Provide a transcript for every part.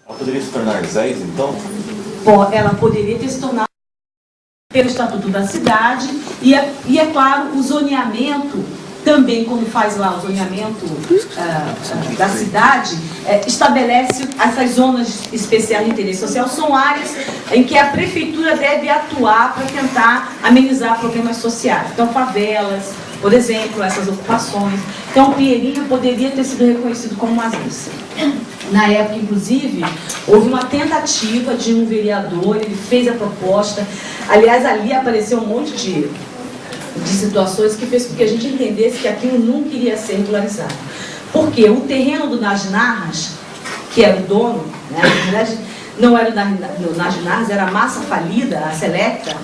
Ela poderia se tornar ZES, então? Ela poderia ter se tornado pelo Estatuto da Cidade e é claro, o zoneamento também, quando faz lá o zoneamento da cidade, estabelece essas zonas especiais de interesse social, são áreas em que a prefeitura deve atuar para tentar amenizar problemas sociais. Então, favelas, por exemplo, essas ocupações. Então, Pinheirinho poderia ter sido reconhecido como uma ZES. Na época, inclusive, houve uma tentativa de um vereador, ele fez a proposta. Aliás, ali apareceu um monte de situações que fez com que a gente entendesse que aquilo nunca iria ser regularizado. Porque o terreno do Nas, que era o dono, né, na verdade, não era o Nas, era a massa falida, a Selecta,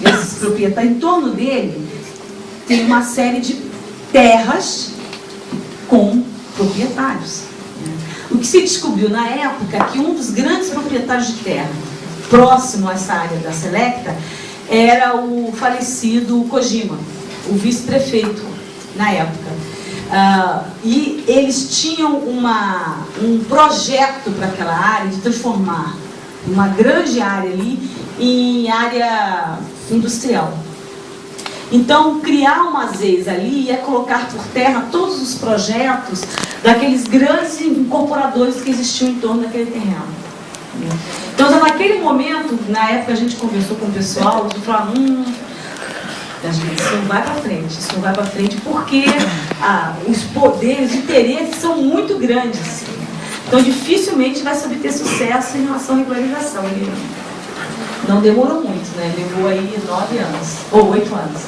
esses proprietários, em torno dele, tem uma série de terras com proprietários. O que se descobriu na época é que um dos grandes proprietários de terra, próximo a essa área da Selecta, era o falecido Kojima, o vice-prefeito na época. E eles tinham um projeto para aquela área de transformar uma grande área ali em área industrial. Então, criar uma ZES ali ia colocar por terra todos os projetos daqueles grandes incorporadores que existiam em torno daquele terreno. Então, naquele momento, na época a gente conversou com o pessoal, e falou, isso não vai para frente, isso não vai para frente porque os poderes, os interesses são muito grandes. Então, dificilmente vai se obter sucesso em relação à regularização. Ele não demorou muito, né? Levou aí 9 anos, ou 8 anos.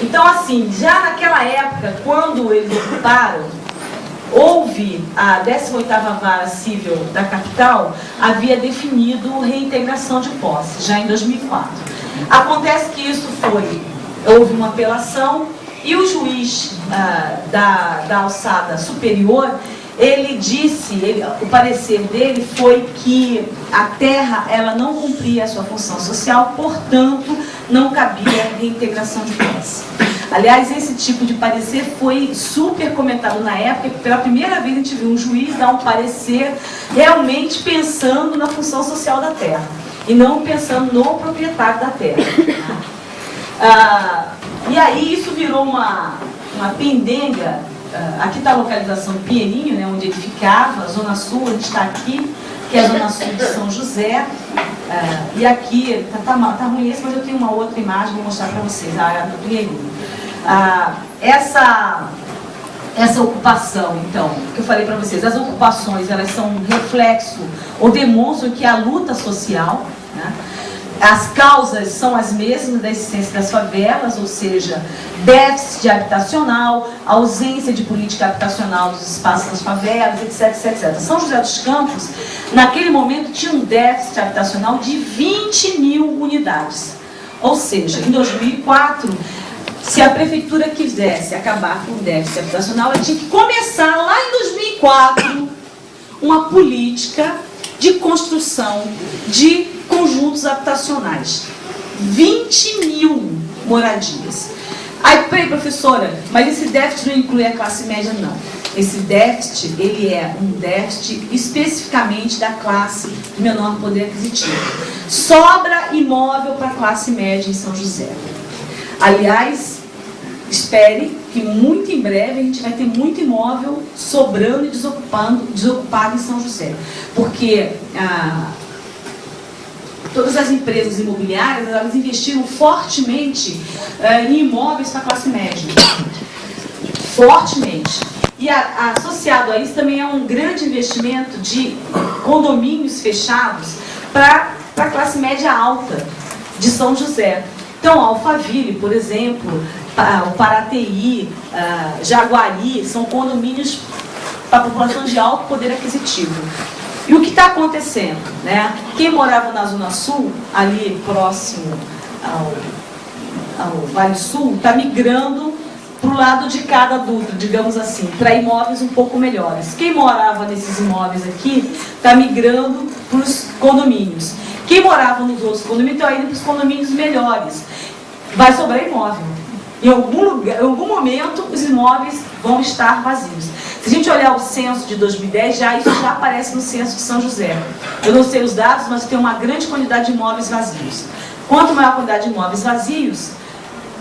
Então, assim, já naquela época, quando eles ocuparam, houve a 18ª Vara Civil da capital, havia definido reintegração de posse, já em 2004. Acontece que isso houve uma apelação e o juiz da alçada superior, ele disse, o parecer dele foi que a terra ela não cumpria a sua função social, portanto, não cabia reintegração de posse. Aliás, esse tipo de parecer foi super comentado na época, porque pela primeira vez a gente viu um juiz dar um parecer realmente pensando na função social da terra, e não pensando no proprietário da terra. E aí isso virou uma pendenga. Aqui está a localização do Pinheirinho, né, onde ele ficava, a Zona Sul, a gente está aqui, que é a Zona Sul de São José. E aqui, está ruim esse, mas eu tenho uma outra imagem, vou mostrar para vocês, a área do Pinheirinho. Essa ocupação, então, que eu falei para vocês, as ocupações, elas são um reflexo, ou demonstram que a luta social, né, as causas são as mesmas da existência das favelas, ou seja, déficit habitacional, ausência de política habitacional dos espaços das favelas, etc, etc. São José dos Campos, naquele momento, tinha um déficit habitacional de 20 mil unidades. Ou seja, em 2004, se a prefeitura quisesse acabar com o déficit habitacional, ela tinha que começar lá em 2004 uma política de construção de conjuntos habitacionais. 20 mil moradias. Aí, peraí, professora, mas esse déficit não inclui a classe média? Não. Esse déficit, ele é um déficit especificamente da classe de menor poder aquisitivo. Sobra imóvel para a classe média em São José. Aliás, espere que muito em breve a gente vai ter muito imóvel sobrando e desocupado em São José. Porque todas as empresas imobiliárias, elas investiram fortemente em imóveis para a classe média. Fortemente. E associado a isso também é um grande investimento de condomínios fechados para a classe média alta de São José. Então, Alphaville, por exemplo, o Paraty, Jaguari, são condomínios para a população de alto poder aquisitivo. E o que está acontecendo? Né? Quem morava na Zona Sul, ali próximo ao Vale Sul, está migrando para o lado de cada Dutra, digamos assim, para imóveis um pouco melhores. Quem morava nesses imóveis aqui está migrando para os condomínios. Quem morava nos outros condomínios está indo para os condomínios melhores. Vai sobrar imóvel. Em algum momento, os imóveis vão estar vazios. Se a gente olhar o censo de 2010, isso já aparece no censo de São José. Eu não sei os dados, mas tem uma grande quantidade de imóveis vazios. Quanto maior a quantidade de imóveis vazios,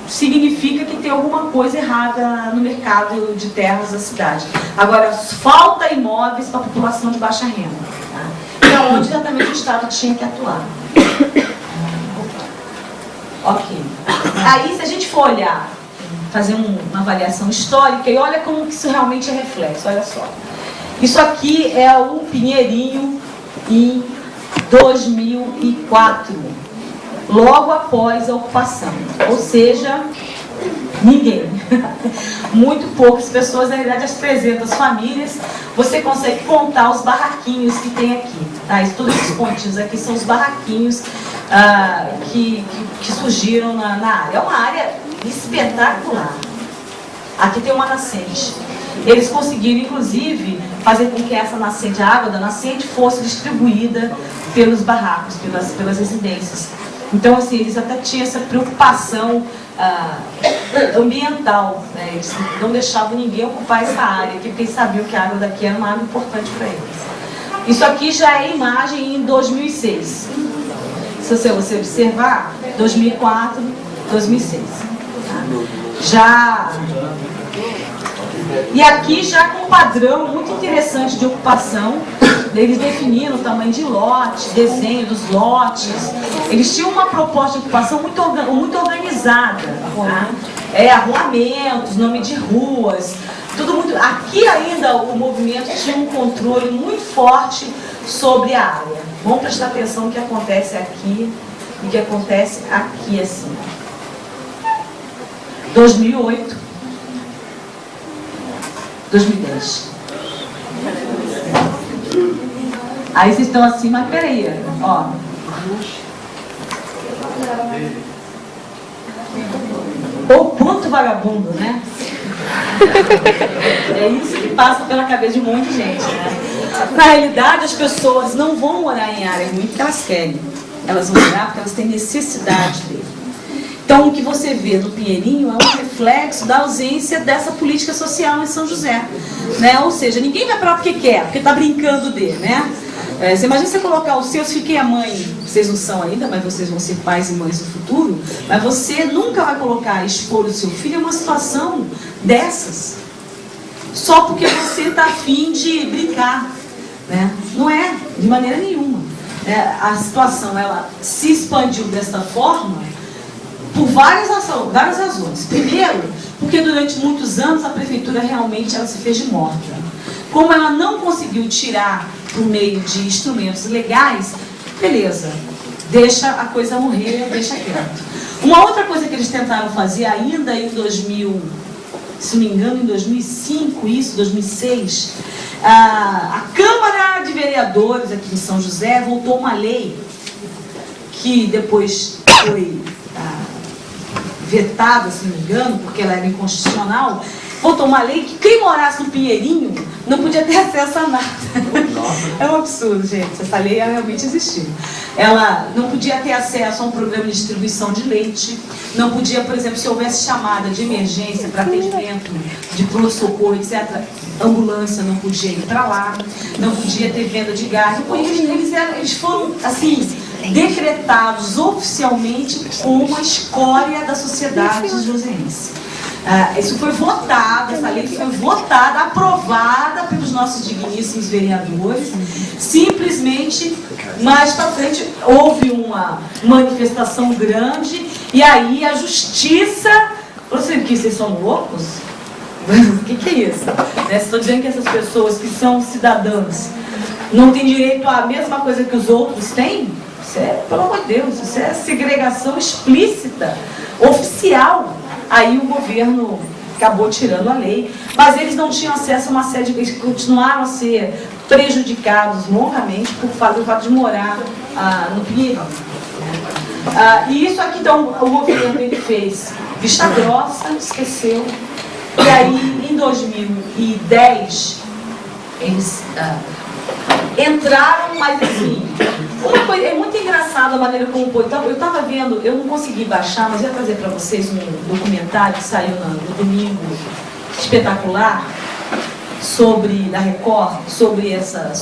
significa que tem alguma coisa errada no mercado de terras da cidade. Agora, falta imóveis para a população de baixa renda. Tá? E é onde exatamente o Estado tinha que atuar. Ok. Aí, se a gente for olhar, fazer uma avaliação histórica, e olha como que isso realmente é reflexo, olha só. Isso aqui é o Pinheirinho em 2004, logo após a ocupação. Ou seja, ninguém. Muito poucas pessoas, na verdade, as 300 famílias, você consegue contar os barraquinhos que tem aqui. Tá? Todos esses pontinhos aqui são os barraquinhos que surgiram na área. É uma área espetacular. Aqui tem uma nascente. Eles conseguiram, inclusive, fazer com que essa nascente, a água da nascente, fosse distribuída pelos barracos, pelas residências. Então, assim, eles até tinham essa preocupação ambiental, né? Eles não deixavam ninguém ocupar essa área aqui, porque eles sabiam que a água daqui era uma água importante para eles. Isso aqui já é imagem em 2006. Se você observar, 2004, 2006. Tá? Já... E aqui já com um padrão muito interessante de ocupação, eles definiram o tamanho de lote, desenho dos lotes, eles tinham uma proposta de ocupação muito organizada, tá? Arruamentos, nome de ruas, tudo muito... Aqui ainda o movimento tinha um controle muito forte sobre a área. Vamos prestar atenção no que acontece aqui e o que acontece aqui assim. 2008, 2010. Aí vocês estão assim, mas peraí, ó. Ou quanto vagabundo, né? É isso que passa pela cabeça de um monte de gente, né? Na realidade, as pessoas não vão morar em área ruim porque elas querem. Elas vão morar porque elas têm necessidade dele. Então, o que você vê no Pinheirinho é um reflexo da ausência dessa política social em São José. Né? Ou seja, ninguém vai para lá porque quer, porque está brincando de, né? Você imagina você colocar os seus, fiquei a mãe, vocês não são ainda, mas vocês vão ser pais e mães no futuro, mas você nunca vai colocar, expor o seu filho em uma situação dessas, só porque você está afim de brincar. Né? Não é, de maneira nenhuma. A situação ela se expandiu desta forma por várias razões. Primeiro, porque durante muitos anos a prefeitura realmente ela se fez de morta. Como ela não conseguiu tirar por meio de instrumentos legais, beleza, deixa a coisa morrer, deixa quieto. Uma outra coisa que eles tentaram fazer ainda em 2000, se não me engano, em 2005, 2006, a Câmara de Vereadores aqui em São José votou uma lei que depois foi vetada, se não me engano, porque ela era inconstitucional, votou uma lei que quem morasse no Pinheirinho não podia ter acesso a nada. É um absurdo, gente. Essa lei realmente existiu. Ela não podia ter acesso a um programa de distribuição de leite, não podia, por exemplo, se houvesse chamada de emergência para atendimento de pronto-socorro, etc., ambulância não podia ir para lá, não podia ter venda de gás. Eles foram, assim, decretados oficialmente como uma escória da sociedade joseense. Isso foi votado, essa lei foi votada, aprovada pelos nossos digníssimos vereadores. Simplesmente, mais para frente, houve uma manifestação grande e aí a justiça... Você que vocês são loucos? O que é isso? Vocês estão dizendo que essas pessoas que são cidadãs não têm direito à mesma coisa que os outros têm? Isso é, pelo amor de Deus, isso é segregação explícita, oficial. Aí o governo acabou tirando a lei, mas eles não tinham acesso a uma série de... Eles continuaram a ser prejudicados longamente por fato de morar no Pinheirinho. E isso aqui, então, o governo ele fez vista grossa, esqueceu. E aí, em 2010, eles entraram, mas assim... Uma coisa, é muito engraçado a maneira como... Eu estava vendo, eu não consegui baixar, mas eu ia trazer para vocês um documentário que saiu no domingo, espetacular, da Record, sobre a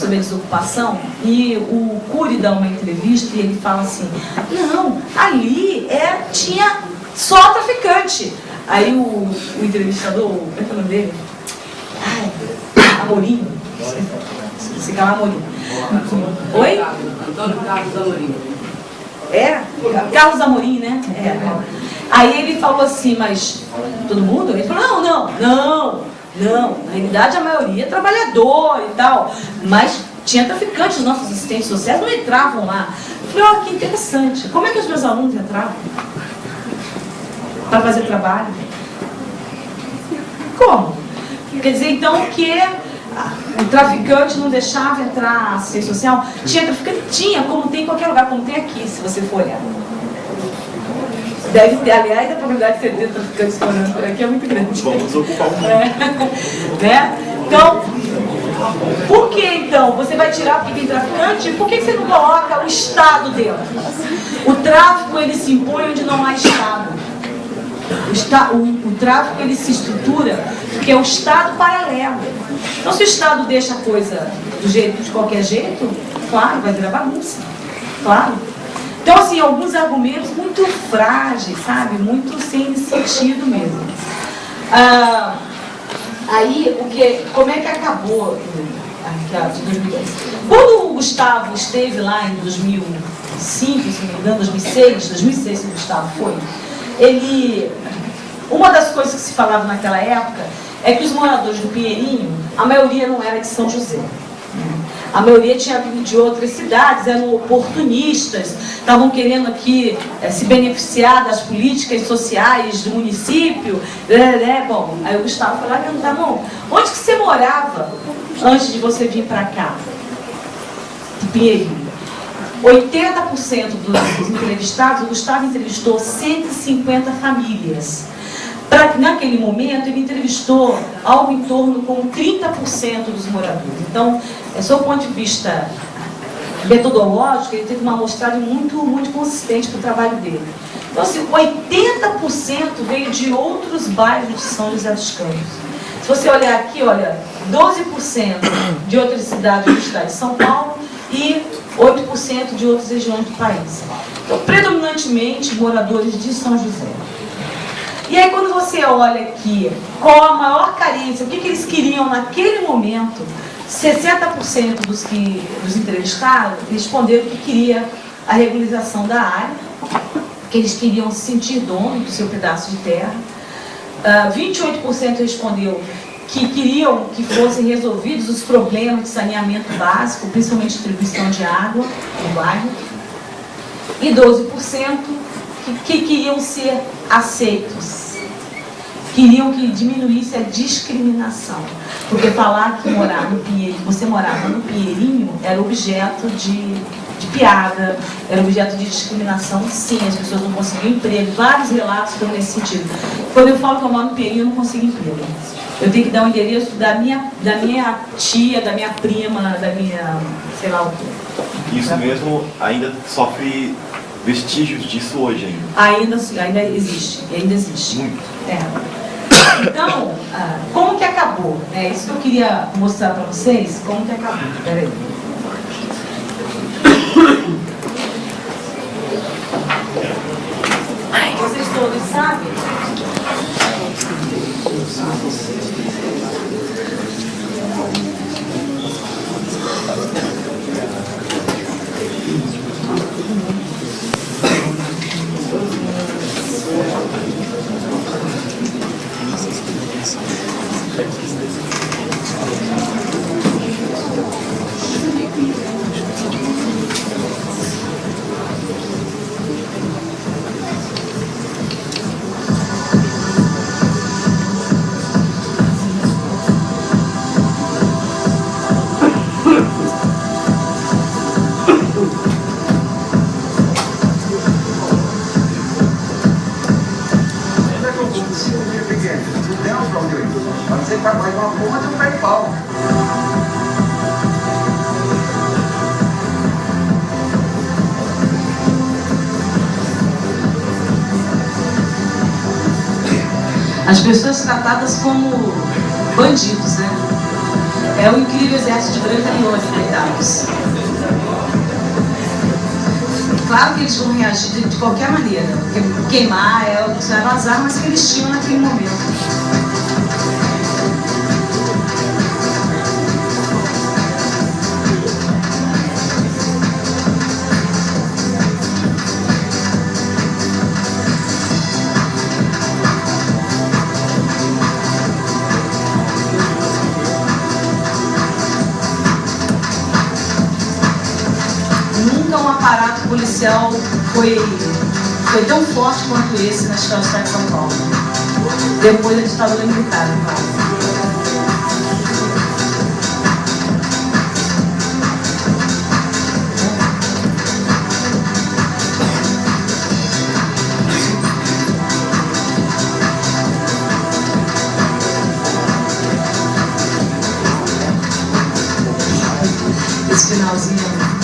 desocupação, e o Cury dá uma entrevista e ele fala assim, não, ali tinha só traficante. Aí o entrevistador, como é que é o nome dele? Amorim. Se chama Amorim. Oi? Antônio Carlos Amorim. Carlos Amorim, né? Aí ele falou assim, mas todo mundo? Ele falou, não. Na realidade a maioria é trabalhador e tal. Mas tinha traficantes, os nossos assistentes sociais não entravam lá. Eu falei, que interessante. Como é que os meus alunos entravam? Para fazer trabalho? Como? Quer dizer, então, que o traficante não deixava entrar a assistente social? Tinha traficante? Tinha, como tem em qualquer lugar, como tem aqui, se você for olhar. Deve ter, aliás, a probabilidade de você ter traficantes morando por aqui é muito grande. Vamos ocupar o mundo. Né? Então, por que então? Você vai tirar porque tem traficante? Por que você não coloca o Estado dentro? O tráfico, ele se impõe onde não há Estado. O tráfico, ele se estrutura porque é o Estado paralelo. Então, se o Estado deixa a coisa de qualquer jeito, claro, vai virar bagunça. Claro. Então, assim, alguns argumentos muito frágeis, sabe? Muito sem sentido mesmo. Aí, como é que acabou de 2010? Quando o Gustavo esteve lá em 2005, se não me engano, 2006 que o Gustavo foi, uma das coisas que se falava naquela época é que os moradores do Pinheirinho, a maioria não era de São José. A maioria tinha vindo de outras cidades, eram oportunistas, estavam querendo aqui se beneficiar das políticas sociais do município. Bom, aí o Gustavo foi lá e perguntou, bom, onde que você morava antes de você vir para cá? De Pinheirinho. 80% dos entrevistados, o Gustavo entrevistou 150 famílias. Naquele momento, ele entrevistou algo em torno com 30% dos moradores. Então, sob o ponto de vista metodológico, ele teve uma amostragem muito consistente para o trabalho dele. Então, assim, 80% veio de outros bairros de São José dos Campos. Se você olhar aqui, olha, 12% de outras cidades do estado de São Paulo e 8% de outras regiões do país. Então, predominantemente, moradores de São José. E aí, quando você olha aqui, qual a maior carência, o que eles queriam naquele momento, 60% dos entrevistados responderam que queria a regularização da área, que eles queriam se sentir dono do seu pedaço de terra. 28% respondeu que queriam que fossem resolvidos os problemas de saneamento básico, principalmente distribuição de água no bairro. E 12% que queriam ser aceitos. Queriam que diminuísse a discriminação. Porque falar que você morava no Pinheirinho era objeto de piada, era objeto de discriminação, sim, as pessoas não conseguiam emprego. Vários relatos estão nesse sentido. Quando eu falo que eu moro no Pinheirinho, eu não consigo emprego. Eu tenho que dar o endereço da minha tia, da minha prima, da minha, sei lá o quê. Isso mesmo ainda sofre vestígios disso hoje ainda. Ainda existe. Muito. Então, como que acabou? É isso que eu queria mostrar para vocês, como que acabou. Peraí. Vocês todos sabem? Você vai mais uma porra de um pé de pau. As pessoas tratadas como bandidos, né? É o incrível exército de Branca e coitados. Claro que eles vão reagir de qualquer maneira, porque queimar eram as armas que eles tinham naquele momento. Nunca um aparato policial foi tão forte quanto esse na história do Estado de São Paulo. Depois da ditadura militar, claro. Esse finalzinho